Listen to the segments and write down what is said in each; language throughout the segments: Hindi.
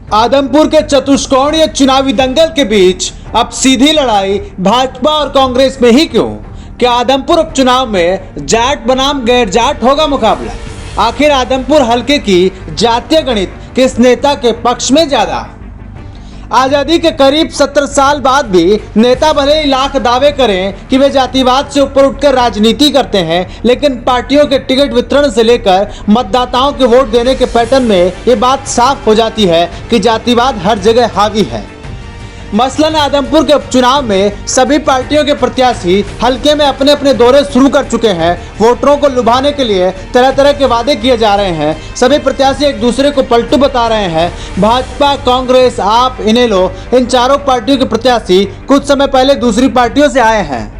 आदमपुर के चतुष्कोणीय चुनावी दंगल के बीच अब सीधी लड़ाई भाजपा और कांग्रेस में ही क्यों? क्या आदमपुर उपचुनाव में जाट बनाम गैर जाट होगा मुकाबला? आखिर आदमपुर हलके की जातीय गणित किस नेता के पक्ष में ज्यादा? आजादी के करीब 70 साल बाद भी नेता भले ही लाख दावे करें कि वे जातिवाद से ऊपर उठकर राजनीति करते हैं, लेकिन पार्टियों के टिकट वितरण से लेकर मतदाताओं के वोट देने के पैटर्न में ये बात साफ हो जाती है कि जातिवाद हर जगह हावी है। मसलन आदमपुर के उपचुनाव में सभी पार्टियों के प्रत्याशी हलके में अपने अपने दौरे शुरू कर चुके हैं। वोटरों को लुभाने के लिए तरह तरह के वादे किए जा रहे हैं। सभी प्रत्याशी एक दूसरे को पलटू बता रहे हैं। भाजपा, कांग्रेस, आप, इनेलो, इन चारों पार्टियों के प्रत्याशी कुछ समय पहले दूसरी पार्टियों से आए हैं।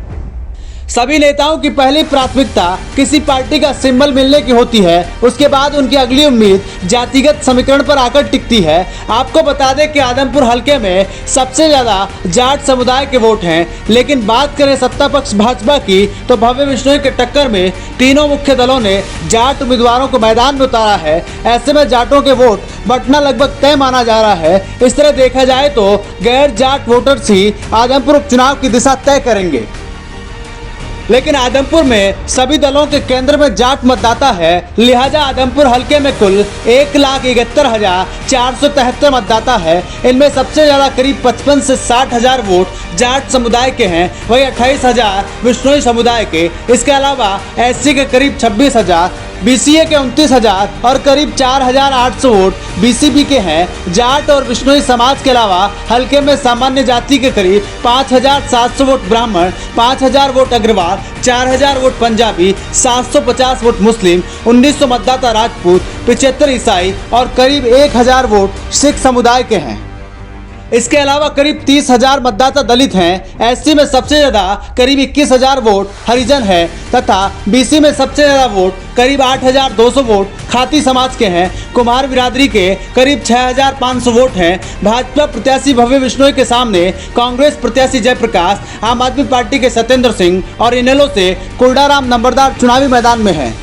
सभी नेताओं की पहली प्राथमिकता किसी पार्टी का सिंबल मिलने की होती है। उसके बाद उनकी अगली उम्मीद जातिगत समीकरण पर आकर टिकती है। आपको बता दें कि आदमपुर हलके में सबसे ज्यादा जाट समुदाय के वोट हैं, लेकिन बात करें सत्ता पक्ष भाजपा की तो भव्य विश्नोई के टक्कर में तीनों मुख्य दलों ने जाट उम्मीदवारों को मैदान में उतारा है। ऐसे में जाटों के वोट बंटना लगभग तय माना जा रहा है। इस तरह देखा जाए तो गैर जाट वोटर्स ही आदमपुर उपचुनाव की दिशा तय करेंगे, लेकिन आदमपुर में सभी दलों के केंद्र में जाट मतदाता है। लिहाजा आदमपुर हलके में कुल 1,71,473 मतदाता है। इनमें सबसे ज्यादा करीब 55 से 60 हजार वोट जाट समुदाय के हैं, वही 28,000 विश्नोई समुदाय के। इसके अलावा एससी के करीब 26,000, बीसीए के 29,000 और करीब 4,800 वोट बीसीबी के हैं। जाट और विश्नोई समाज के अलावा हलके में सामान्य जाति के करीब 5,700 वोट ब्राह्मण, 5,000 vote Agarwal, 4,000 vote Punjabi, 750 vote मुस्लिम, 1900 मतदाता राजपूत, 75 ईसाई और करीब 1,000 वोट सिख समुदाय के हैं। इसके अलावा करीब 30,000 मतदाता दलित हैं। एससी में सबसे ज्यादा करीब 21,000 वोट हरिजन है तथा बीसी में सबसे ज्यादा वोट करीब 8,200 वोट खाती समाज के हैं। कुमार बिरादरी के करीब 6,500 वोट हैं। भाजपा प्रत्याशी भव्य विश्नोई के सामने कांग्रेस प्रत्याशी जयप्रकाश, आम आदमी पार्टी के सत्येंद्र सिंह और इनेलो से कुलडाराम नंबरदार चुनावी मैदान में हैं।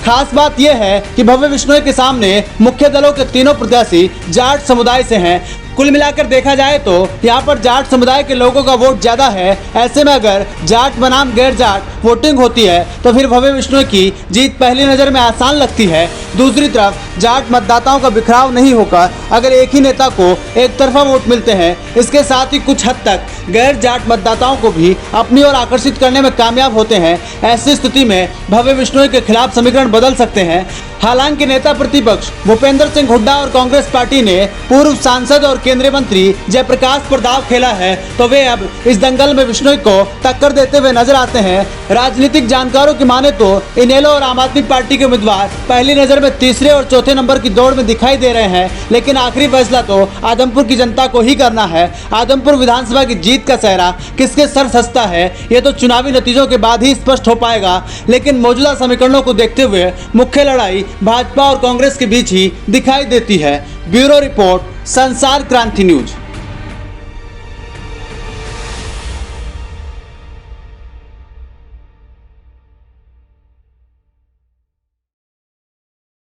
खास बात यह है कि भव्य विश्नोई के सामने मुख्य दलों के तीनों प्रत्याशी जाट समुदाय से हैं। कुल मिलाकर देखा जाए तो यहाँ पर जाट समुदाय के लोगों का वोट ज्यादा है। ऐसे में अगर जाट बनाम गैर जाट वोटिंग होती है तो फिर भव्य विश्नोई की जीत पहली नजर में आसान लगती है। दूसरी तरफ जाट मतदाताओं का बिखराव नहीं होगा अगर एक ही नेता को एक तरफा वोट मिलते हैं। इसके साथ ही कुछ हद तक गैर जाट मतदाताओं को भी अपनी ओर आकर्षित करने में कामयाब होते हैं। ऐसी स्थिति में भव्य विश्नोई के खिलाफ समीकरण बदल सकते हैं। हालांकि नेता प्रतिपक्ष भूपेंद्र सिंह हुड्डा और कांग्रेस पार्टी ने पूर्व सांसद और केंद्रीय मंत्री जयप्रकाश पर दाव खेला है, तो वे अब इस दंगल में विश्नोई को टक्कर देते हुए नजर आते हैं। राजनीतिक जानकारों की माने तो इनेलो और आम आदमी पार्टी के उम्मीदवार पहली नजर में तीसरे और चौथे नंबर की दौड़ में दिखाई दे रहे हैं, लेकिन आखिरी फैसला तो आदमपुर की जनता को ही करना है। आदमपुर विधानसभा की जीत का सेहरा किसके सर सजता है ये तो चुनावी नतीजों के बाद ही स्पष्ट हो पाएगा, लेकिन मौजूदा समीकरणों को देखते हुए मुख्य लड़ाई भाजपा और कांग्रेस के बीच ही दिखाई देती है। ब्यूरो रिपोर्ट, संसार क्रांति न्यूज।